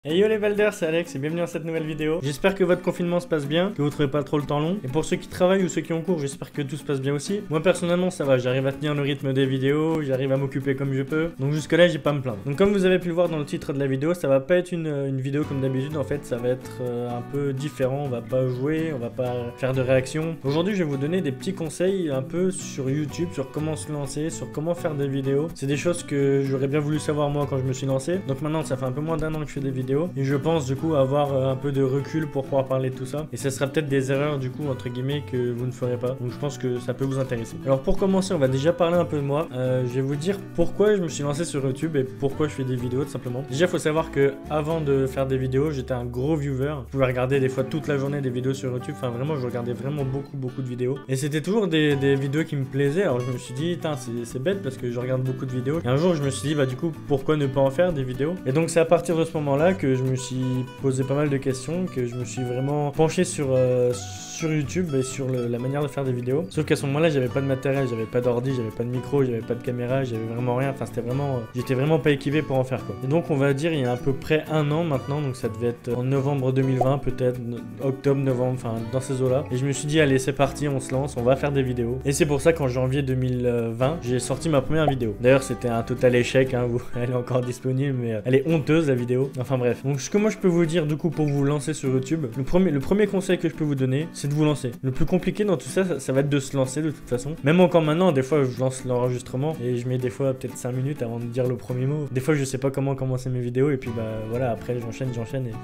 Hey yo les Valders, c'est Alex et bienvenue dans cette nouvelle vidéo. J'espère que votre confinement se passe bien, que vous trouvez pas trop le temps long. Et pour ceux qui travaillent ou ceux qui ont cours, j'espère que tout se passe bien aussi. Moi personnellement ça va, j'arrive à tenir le rythme des vidéos, j'arrive à m'occuper comme je peux. Donc jusque là j'ai pas à me plaindre. Donc comme vous avez pu le voir dans le titre de la vidéo, ça va pas être une vidéo comme d'habitude. En fait ça va être un peu différent, on va pas jouer, on va pas faire de réaction. Aujourd'hui je vais vous donner des petits conseils un peu sur YouTube, sur comment se lancer, sur comment faire des vidéos. C'est des choses que j'aurais bien voulu savoir moi quand je me suis lancé. Donc maintenant ça fait un peu moins d'1 an que je fais des vidéos. Et je pense du coup avoir un peu de recul pour pouvoir parler de tout ça. Et ça sera peut-être des erreurs du coup entre guillemets que vous ne ferez pas. Donc je pense que ça peut vous intéresser. Alors pour commencer on va déjà parler un peu de moi. Je vais vous dire pourquoi je me suis lancé sur YouTube et pourquoi je fais des vidéos tout simplement. Déjà il faut savoir que avant de faire des vidéos j'étais un gros viewer. Je pouvais regarder des fois toute la journée des vidéos sur YouTube. Enfin vraiment je regardais vraiment beaucoup de vidéos. Et c'était toujours des vidéos qui me plaisaient. Alors je me suis dit c'est bête parce que je regarde beaucoup de vidéos. Et un jour je me suis dit bah du coup pourquoi ne pas en faire des vidéos. Et donc c'est à partir de ce moment là que je me suis posé pas mal de questions, que je me suis vraiment penché sur YouTube et sur la manière de faire des vidéos. Sauf qu'à ce moment-là, j'avais pas de matériel, j'avais pas d'ordi, j'avais pas de micro, j'avais pas de caméra, j'avais vraiment rien. Enfin, c'était vraiment, j'étais vraiment pas équipé pour en faire quoi. Et donc, on va dire, il y a à peu près 1 an maintenant, donc ça devait être en novembre 2020, peut-être octobre, novembre, enfin dans ces eaux-là. Et je me suis dit, allez, c'est parti, on se lance, on va faire des vidéos. Et c'est pour ça qu'en janvier 2020, j'ai sorti ma première vidéo. D'ailleurs, c'était un total échec, hein, elle est encore disponible, mais elle est honteuse la vidéo. Enfin bref. Donc, ce que moi je peux vous dire du coup pour vous lancer sur YouTube, le premier conseil que je peux vous donner, c'est de vous lancer. Le plus compliqué dans tout ça, ça va être de se lancer de toute façon. Même encore maintenant, des fois je lance l'enregistrement et je mets des fois peut-être 5 minutes avant de dire le premier mot. Des fois je sais pas comment commencer mes vidéos et puis bah voilà, après j'enchaîne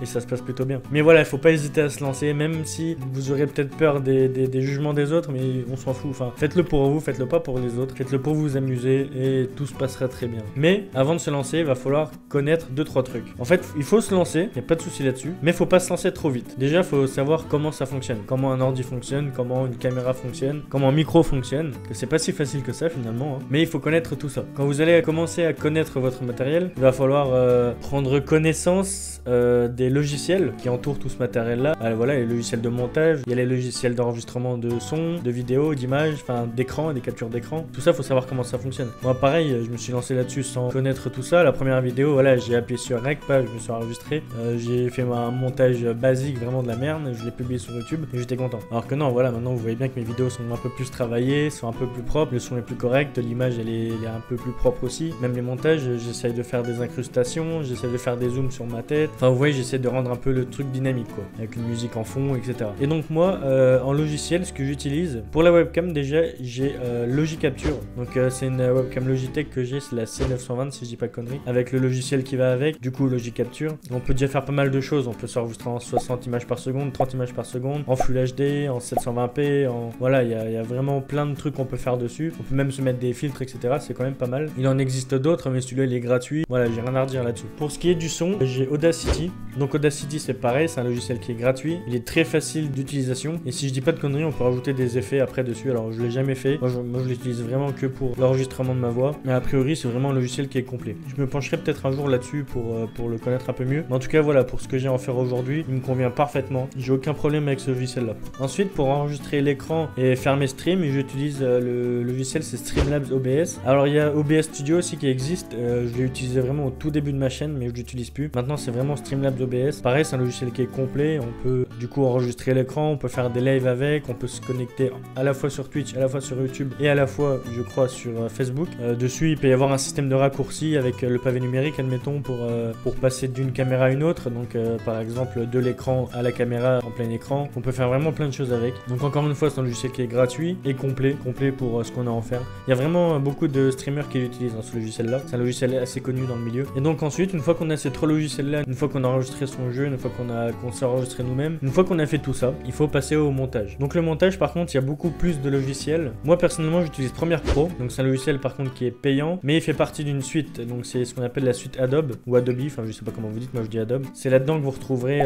et ça se passe plutôt bien. Mais voilà, il faut pas hésiter à se lancer, même si vous aurez peut-être peur des jugements des autres, mais on s'en fout. Enfin, faites-le pour vous, faites-le pas pour les autres, faites-le pour vous amuser et tout se passera très bien. Mais avant de se lancer, il va falloir connaître 2-3 trucs. En fait, il faut se lancer, il n'y a pas de souci là-dessus, mais faut pas se lancer trop vite. Déjà, il faut savoir comment ça fonctionne, comment un ordi fonctionne, comment une caméra fonctionne, comment un micro fonctionne, que c'est pas si facile que ça finalement, hein. Mais il faut connaître tout ça. Quand vous allez commencer à connaître votre matériel, il va falloir prendre connaissance des logiciels qui entourent tout ce matériel-là. Voilà, les logiciels de montage, il y a les logiciels d'enregistrement de son, de vidéo, d'images, enfin d'écran, des captures d'écran. Tout ça, faut savoir comment ça fonctionne. Moi, pareil, je me suis lancé là-dessus sans connaître tout ça. La première vidéo, voilà, j'ai appuyé sur Rec, je me suis enregistré, j'ai fait un montage basique, vraiment de la merde, je l'ai publié sur YouTube et j'étais content. Alors que non, voilà, maintenant vous voyez bien que mes vidéos sont un peu plus travaillées, sont un peu plus propres, le son est plus correct, l'image elle est un peu plus propre aussi. Même les montages, j'essaye de faire des incrustations, j'essaie de faire des zooms sur ma tête. Enfin, vous voyez, j'essaie de rendre un peu le truc dynamique quoi, avec une musique en fond, etc. Et donc moi, en logiciel, ce que j'utilise pour la webcam, déjà j'ai Logic Capture. Donc c'est une webcam Logitech que j'ai, c'est la C920 si je dis pas de conneries, avec le logiciel qui va avec. Du coup, Logic Capture. On peut déjà faire pas mal de choses. On peut s'enregistrer en 60 images par seconde, 30 images par seconde, en Full HD, en 720p, voilà, il y a vraiment plein de trucs qu'on peut faire dessus. On peut même se mettre des filtres, etc. C'est quand même pas mal. Il en existe d'autres, mais celui-là, il est gratuit. Voilà, j'ai rien à redire là-dessus. Pour ce qui est du son, j'ai Audacity. Donc Audacity, c'est pareil, c'est un logiciel qui est gratuit. Il est très facile d'utilisation. Et si je dis pas de conneries, on peut rajouter des effets après dessus. Alors, je l'ai jamais fait. Moi, je l'utilise vraiment que pour l'enregistrement de ma voix. Mais a priori, c'est vraiment un logiciel qui est complet. Je me pencherai peut-être un jour là-dessus pour le connaître un peu mieux. Mais en tout cas, voilà, pour ce que j'ai à en faire aujourd'hui, il me convient parfaitement. J'ai aucun problème avec ce logiciel-là. Ensuite, pour enregistrer l'écran et faire mes streams, j'utilise le logiciel, c'est Streamlabs OBS. Alors, il y a OBS Studio aussi qui existe. Je l'ai utilisé vraiment au tout début de ma chaîne, mais je l'utilise plus. Maintenant, c'est vraiment Streamlabs OBS. Pareil, c'est un logiciel qui est complet. On peut du coup enregistrer l'écran, on peut faire des lives avec, on peut se connecter à la fois sur Twitch, à la fois sur YouTube et à la fois, je crois, sur Facebook. Dessus, il peut y avoir un système de raccourci avec le pavé numérique, admettons, pour passer d'une caméra à une autre. Donc, par exemple, de l'écran à la caméra en plein écran. On peut faire vraiment plein de choses avec. Donc, encore une fois, c'est un logiciel qui est gratuit et complet pour ce qu'on a à en faire. Il y a vraiment beaucoup de streamers qui l'utilisent dans ce logiciel-là. C'est un logiciel assez connu dans le milieu. Et donc, ensuite, une fois qu'on a ces 3 logiciels-là, une fois qu'on a enregistré son jeu, une fois qu'on s'est enregistré nous-mêmes, une fois qu'on a fait tout ça, il faut passer au montage. Donc, le montage, par contre, il y a beaucoup plus de logiciels. Moi, personnellement, j'utilise Premiere Pro. Donc, c'est un logiciel, par contre, qui est payant, mais il fait partie d'une suite. Donc, c'est ce qu'on appelle la suite Adobe ou Adobe. Enfin, je sais pas comment vous dites, moi je dis Adobe. C'est là-dedans que vous retrouverez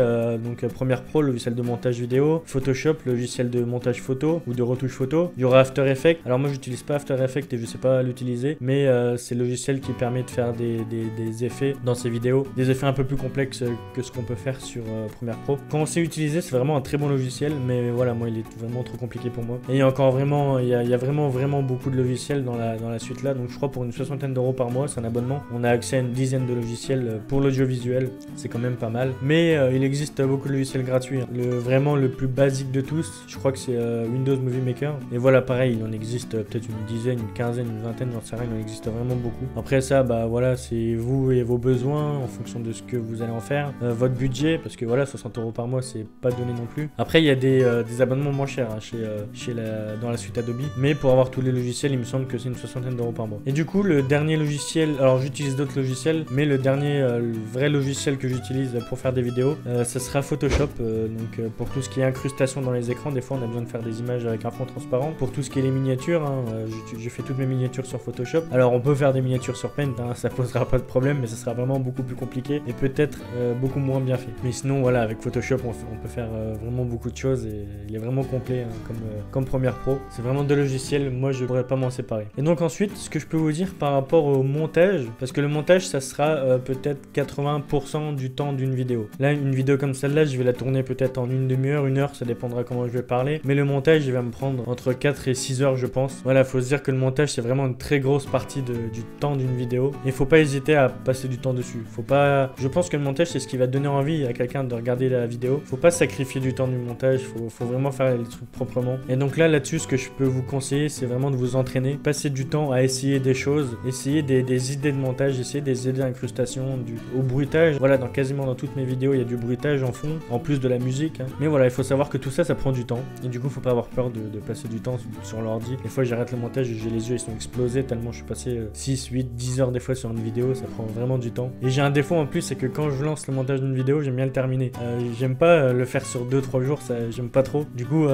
donc Premiere Pro, le logiciel de montage vidéo, Photoshop, le logiciel de montage photo ou de retouche photo. Il y aura After Effects. Alors moi j'utilise pas After Effects et je sais pas l'utiliser, mais c'est le logiciel qui permet de faire des effets dans ces vidéos, des effets un peu plus complexes complexe que ce qu'on peut faire sur Premiere Pro. Quand on sait utiliser, c'est vraiment un très bon logiciel, mais voilà, moi il est vraiment trop compliqué pour moi. Et il y a encore vraiment, il y a vraiment beaucoup de logiciels dans la suite là, donc je crois pour une 60aine d'euros par mois, c'est un abonnement. On a accès à une dizaine de logiciels pour l'audiovisuel, c'est quand même pas mal. Mais il existe beaucoup de logiciels gratuits. Vraiment le plus basique de tous, je crois que c'est Windows Movie Maker. Et voilà, pareil, il en existe peut-être une dizaine, une quinzaine, une vingtaine, j'en sais rien, il en existe vraiment beaucoup. Après ça, bah voilà, c'est vous et vos besoins en fonction de ce que vous allez en faire, votre budget, parce que voilà, 60 euros par mois, c'est pas donné non plus. Après, il y a des abonnements moins chers hein, dans la suite Adobe, mais pour avoir tous les logiciels, il me semble que c'est une 60aine d'euros par mois. Et du coup, le dernier logiciel, alors j'utilise d'autres logiciels, mais le dernier, le vrai logiciel que j'utilise pour faire des vidéos, ça sera Photoshop. Donc pour tout ce qui est incrustation dans les écrans, des fois on a besoin de faire des images avec un fond transparent. Pour tout ce qui est les miniatures, hein, j'ai fait toutes mes miniatures sur Photoshop. Alors on peut faire des miniatures sur Paint, hein, ça posera pas de problème, mais ça sera vraiment beaucoup plus compliqué et peut-être beaucoup moins bien fait. Mais sinon voilà, avec Photoshop on peut faire vraiment beaucoup de choses et il est vraiment complet hein, comme Premiere Pro. C'est vraiment deux logiciels, moi je pourrais pas m'en séparer. Et donc ensuite, ce que je peux vous dire par rapport au montage, parce que le montage ça sera peut-être 80% du temps d'une vidéo. Là une vidéo comme celle-là, je vais la tourner peut-être en une demi-heure, une heure, ça dépendra comment je vais parler. Mais le montage, il va me prendre entre 4 et 6 heures, je pense. Voilà, faut se dire que le montage, c'est vraiment une très grosse partie du temps d'une vidéo. Et faut pas hésiter à passer du temps dessus. Faut pas... Je pense que le montage, c'est ce qui va donner envie à quelqu'un de regarder la vidéo. Faut pas sacrifier du temps du montage, faut vraiment faire les trucs proprement. Et donc là-dessus, ce que je peux vous conseiller, c'est vraiment de vous entraîner. Passer du temps à essayer des choses, essayer des idées de montage, essayer des idées d'incrustation, au bruitage. Voilà, quasiment dans toutes mes vidéos, il y a du bruitage en fond, en plus de la musique. Hein. Mais voilà, il faut savoir que tout ça, ça prend du temps. Et du coup, faut pas avoir peur de passer du temps sur l'ordi. Des fois, j'arrête le montage et j'ai les yeux, ils sont explosés tellement je suis passé 6, 8, 10 heures des fois sur une vidéo. Ça prend vraiment du temps. Et j'ai un défaut en plus, c'est que quand je lance le montage d'une vidéo, j'aime bien le terminer. J'aime pas le faire sur 2-3 jours, ça j'aime pas trop. Du coup,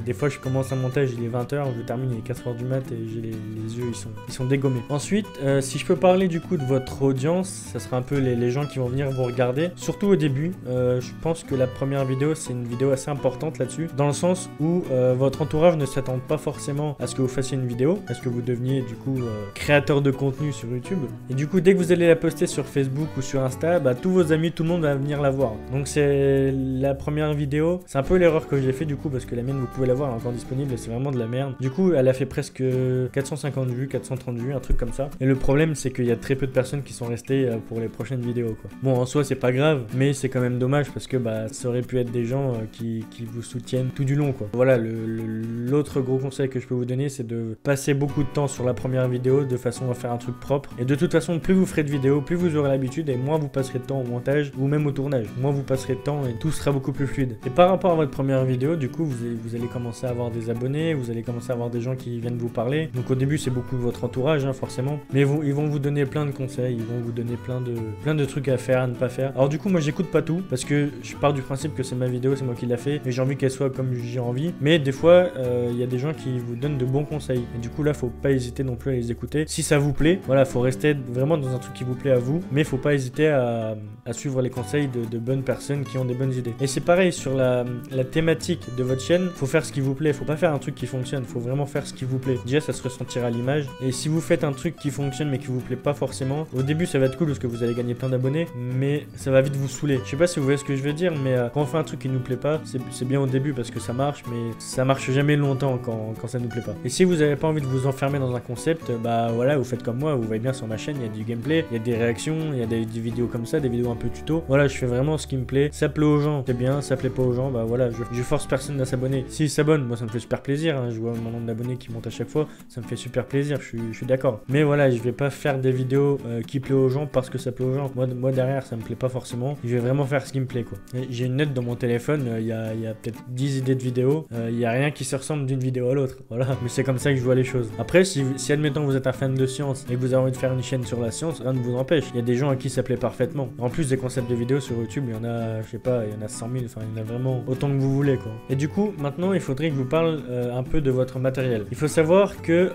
des fois, je commence un montage, il est 20h, je termine, il est 4h du mat et j'ai les yeux, ils sont dégommés. Ensuite, si je peux parler du coup de votre audience, ça sera un peu les gens qui vont venir vous regarder. Surtout au début, je pense que la première vidéo, c'est une vidéo assez importante là-dessus, dans le sens où votre entourage ne s'attend pas forcément à ce que vous fassiez une vidéo, à ce que vous deveniez du coup créateur de contenu sur YouTube. Et du coup, dès que vous allez la poster sur Facebook ou sur Insta, bah, tous vos amis, tout le monde va venir la voir. Donc c'est la première vidéo, c'est un peu l'erreur que j'ai fait du coup, parce que la mienne, vous pouvez la voir, elle est encore disponible et c'est vraiment de la merde. Du coup, elle a fait presque 450 vues, 430 vues, un truc comme ça. Et le problème, c'est qu'il y a très peu de personnes qui sont restées pour les prochaines vidéos, quoi. Bon, en soi, c'est pas grave, mais c'est quand même dommage parce que bah, ça aurait pu être des gens qui vous soutiennent tout du long, quoi. Voilà, l'autre gros conseil que je peux vous donner, c'est de passer beaucoup de temps sur la première vidéo de façon à faire un truc propre. Et de toute façon, plus vous ferez de vidéos, plus vous aurez l'habitude et moins vous passerez de temps au montage ou même au tournage. Moins vous passerez de temps et tout sera beaucoup plus fluide. Et par rapport à votre première vidéo, du coup, vous allez commencer à avoir des abonnés, vous allez commencer à avoir des gens qui viennent vous parler. Donc au début, c'est beaucoup votre entourage, hein, forcément. Mais ils vont vous donner plein de conseils, ils vont vous donner plein de trucs à faire, à ne pas faire. Alors du coup, moi, j'écoute pas tout parce que je pars du principe que c'est ma vidéo, c'est moi qui l'a fait et j'ai envie qu'elle soit comme j'ai envie. Mais des fois, il y a des gens qui vous donnent de bons conseils. Et du coup, là, faut pas hésiter non plus à les écouter. Si ça vous plaît, voilà, faut rester vraiment dans un truc qui vous plaît à vous, mais faut pas hésiter à suivre les conseils de bonnes personnes qui ont des bonnes idées. Et c'est pareil sur la thématique de votre chaîne, faut faire ce qui vous plaît, faut pas faire un truc qui fonctionne, faut vraiment faire ce qui vous plaît. Déjà, ça se ressentira à l'image. Et si vous faites un truc qui fonctionne mais qui vous plaît pas forcément, au début, ça va être cool parce que vous allez gagner plein d'abonnés, mais ça va vite vous saouler. Je sais pas si vous voyez ce que je veux dire, mais quand on fait un truc qui nous plaît pas, c'est bien au début parce que ça marche, mais ça marche jamais longtemps quand ça nous plaît pas. Et si vous avez pas envie de vous enfermer dans un concept, bah voilà, vous faites comme moi, vous voyez bien sur ma chaîne, il y a du gameplay, il y a des réactions, il y a des vidéos comme ça, des vidéos un peu tuto. Voilà, je fais vraiment ce qui me plaît. Ça plaît aux gens, c'est bien, ça plaît pas aux gens, bah voilà, je force personne à s'abonner. S'ils s'abonnent, moi ça me fait super plaisir, hein, je vois mon nombre d'abonnés qui monte à chaque fois, ça me fait super plaisir, je suis d'accord. Mais voilà, je vais pas faire des vidéos qui plaisent aux gens parce que ça plaît aux gens. Moi derrière, ça me plaît pas forcément. Je vais vraiment faire ce qui me plaît, quoi. J'ai une note dans mon téléphone, il y a peut-être 10 idées de vidéos, il y a rien qui se ressemble d'une vidéo à l'autre. Voilà, mais c'est comme ça que je vois les choses. Après, si admettons vous êtes un fan de science et que vous avez envie de faire une chaîne sur la science, rien ne vous empêche. Il y a des gens à qui ça plaît parfaitement. En plus des concepts de vidéos sur YouTube, il y en a, je sais pas, il y en a 100 000, enfin il y en a vraiment autant que vous voulez, quoi. Et du coup, maintenant, il faudrait que je vous parle un peu de votre matériel. Il faut savoir que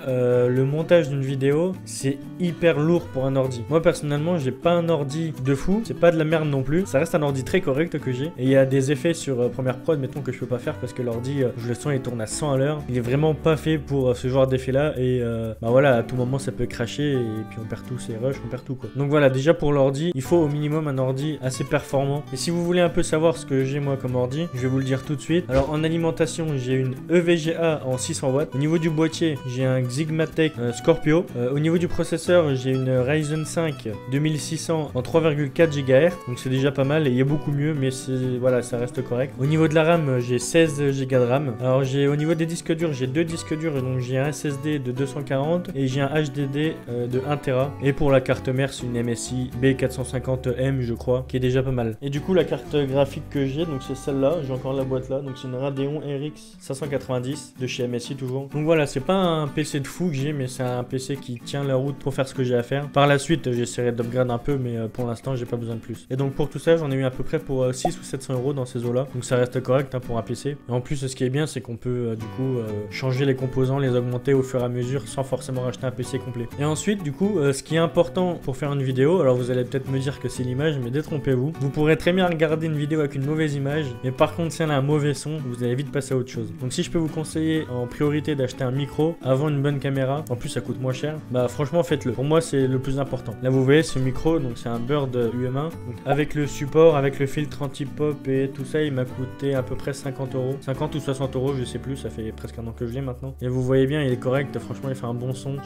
le montage d'une vidéo, c'est hyper lourd pour un ordi. Moi personnellement, j'ai pas un ordi de fou, c'est pas de la merde non plus. Ça reste un ordi très correct que j'ai. Et il y a des effets sur Premiere Pro, admettons que je peux pas faire parce que l'ordi, je le sens, il tourne à 100 à l'heure. Il est vraiment pas fait pour ce genre d'effet là. Et bah voilà, à tout moment ça peut cracher et puis on perd tout, c'est rush, on perd tout, quoi. Donc voilà, déjà pour l'ordi, il faut au minimum un un ordi assez performant. Et si vous voulez un peu savoir ce que j'ai moi comme ordi, je vais vous le dire tout de suite. Alors en alimentation, j'ai une EVGA en 600 watts. Au niveau du boîtier, j'ai un Xigmatech Scorpio. Au niveau du processeur, j'ai une Ryzen 5 2600 en 3,4 GHz. Donc c'est déjà pas mal et il y a beaucoup mieux, mais voilà, ça reste correct. Au niveau de la RAM, j'ai 16 Go de RAM. Alors au niveau des disques durs, j'ai deux disques durs, donc j'ai un SSD de 240 et j'ai un HDD de 1 Tera. Et pour la carte mère, c'est une MSI B450M, je crois, qui est déjà pas mal. Et du coup, la carte graphique que j'ai, donc c'est celle-là, j'ai encore la boîte là, donc c'est une Radeon RX 590 de chez MSI toujours. Donc voilà, c'est pas un PC de fou que j'ai, mais c'est un PC qui tient la route pour faire ce que j'ai à faire. Par la suite, j'essaierai d'upgrade un peu, mais pour l'instant, j'ai pas besoin de plus. Et donc pour tout ça, j'en ai eu à peu près pour 6 ou 700 euros dans ces eaux-là. Donc ça reste correct hein, pour un PC. Et en plus, ce qui est bien, c'est qu'on peut du coup changer les composants, les augmenter au fur et à mesure sans forcément racheter un PC complet. Et ensuite, du coup, ce qui est important pour faire une vidéo, alors vous allez peut-être me dire que c'est l'image, mais détrompez-vous. Vous pourrez très bien regarder une vidéo avec une mauvaise image, mais par contre, si elle a un mauvais son, vous allez vite passer à autre chose. Donc si je peux vous conseiller en priorité d'acheter un micro avant une bonne caméra, en plus ça coûte moins cher, bah franchement faites-le. Pour moi, c'est le plus important. Là, vous voyez ce micro, donc c'est un Bird UM1. Donc, avec le support, avec le filtre anti-pop et tout ça, il m'a coûté à peu près 50 euros. 50 ou 60 euros, je sais plus, ça fait presque un an que je l'ai maintenant. Et vous voyez bien, il est correct, franchement, il fait un bon son.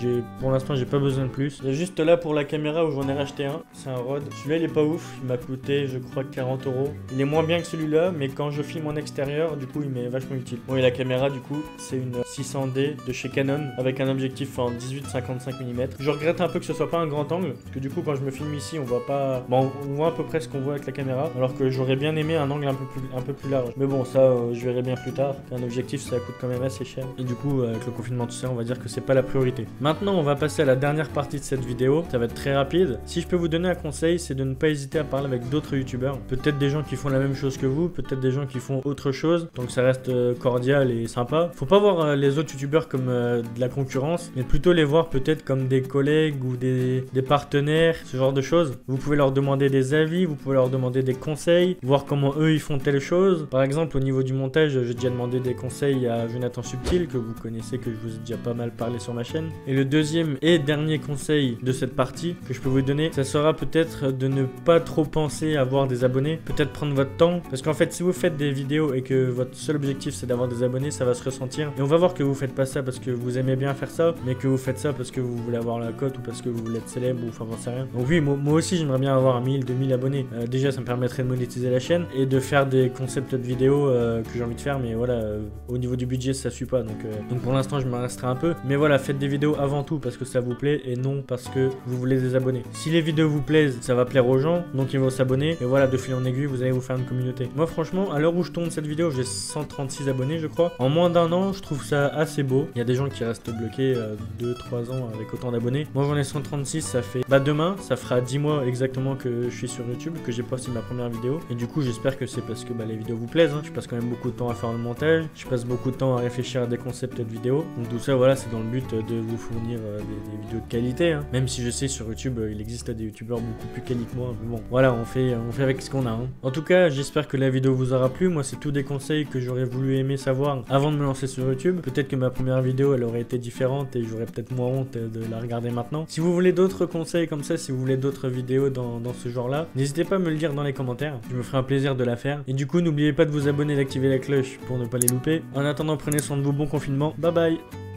Pour l'instant, j'ai pas besoin de plus. Il y a juste là pour la caméra où j'en ai racheté un, c'est un Rode. Celui-là, il est pas ouf, il m'a coûté, je crois, 40 euros. Il est moins bien que celui-là, mais quand je filme en extérieur, du coup, il m'est vachement utile. Bon, et la caméra, du coup, c'est une 600D de chez Canon avec un objectif en 18-55 mm. Je regrette un peu que ce soit pas un grand angle, parce que du coup, quand je me filme ici, on voit pas. Bon, on voit à peu près ce qu'on voit avec la caméra, alors que j'aurais bien aimé un angle un peu plus large. Mais bon, ça, je verrai bien plus tard. Un objectif, ça coûte quand même assez cher. Et du coup, avec le confinement, tout ça, on va dire que c'est pas la priorité. Maintenant, on va passer à la dernière partie de cette vidéo. Ça va être très rapide. Si je peux vous donner un conseil, c'est de ne pas hésiter à parler avec d'autres youtubeurs. Peut-être des gens qui font la même chose que vous, peut-être des gens qui font autre chose. Donc ça reste cordial et sympa. Faut pas voir les autres youtubeurs comme de la concurrence, mais plutôt les voir peut-être comme des collègues ou des partenaires, ce genre de choses. Vous pouvez leur demander des avis, vous pouvez leur demander des conseils, voir comment eux ils font telle chose. Par exemple, au niveau du montage, j'ai déjà demandé des conseils à Jonathan Subtil, que vous connaissez, que je vous ai déjà pas mal parlé sur ma chaîne. Et le deuxième et dernier conseil de cette partie que je peux vous donner, ça sera peut-être de ne pas trop penser à avoir des abonnés, peut-être prendre votre temps, parce qu'en fait si vous faites des vidéos et que votre seul objectif c'est d'avoir des abonnés, ça va se ressentir. Et on va voir que vous faites pas ça parce que vous aimez bien faire ça, mais que vous faites ça parce que vous voulez avoir la cote ou parce que vous voulez être célèbre ou enfin j'en sais rien. Donc oui, moi aussi j'aimerais bien avoir 1000, 2000 abonnés. Déjà ça me permettrait de monétiser la chaîne et de faire des concepts de vidéos que j'ai envie de faire, mais voilà, au niveau du budget ça suit pas, donc pour l'instant je me resterai un peu. Mais voilà, faites des vidéos avant tout parce que ça vous plaît et non parce que vous voulez des abonnés. Si les vidéos vous plaisent, ça va plaire aux gens, donc ils vont s'abonner et voilà, de fil en aiguille vous allez vous faire une communauté. Moi franchement, à l'heure où je tourne cette vidéo, j'ai 136 abonnés je crois. En moins d'un an, je trouve ça assez beau. Il y a des gens qui restent bloqués 2-3 ans avec autant d'abonnés. Moi j'en ai 136, ça fait demain, ça fera 10 mois exactement que je suis sur YouTube, que j'ai posté ma première vidéo. Et du coup j'espère que c'est parce que les vidéos vous plaisent, hein. Je passe quand même beaucoup de temps à faire le montage, je passe beaucoup de temps à réfléchir à des concepts de vidéos. Donc tout ça voilà, c'est dans le but de vous fournir des vidéos de qualité, hein. Même si je sais sur YouTube il existe des youtubeurs beaucoup plus quali que moi, mais bon voilà, on fait avec ce qu'on a, hein. En tout cas j'espère que la vidéo vous aura plu. Moi c'est tous des conseils que j'aurais voulu aimer savoir avant de me lancer sur YouTube. Peut-être que ma première vidéo elle aurait été différente et j'aurais peut-être moins honte de la regarder maintenant. Si vous voulez d'autres conseils comme ça, si vous voulez d'autres vidéos dans ce genre là, n'hésitez pas à me le dire dans les commentaires, je me ferai un plaisir de la faire. Et du coup n'oubliez pas de vous abonner et d'activer la cloche pour ne pas les louper. En attendant, prenez soin de vous, bon confinement, bye bye.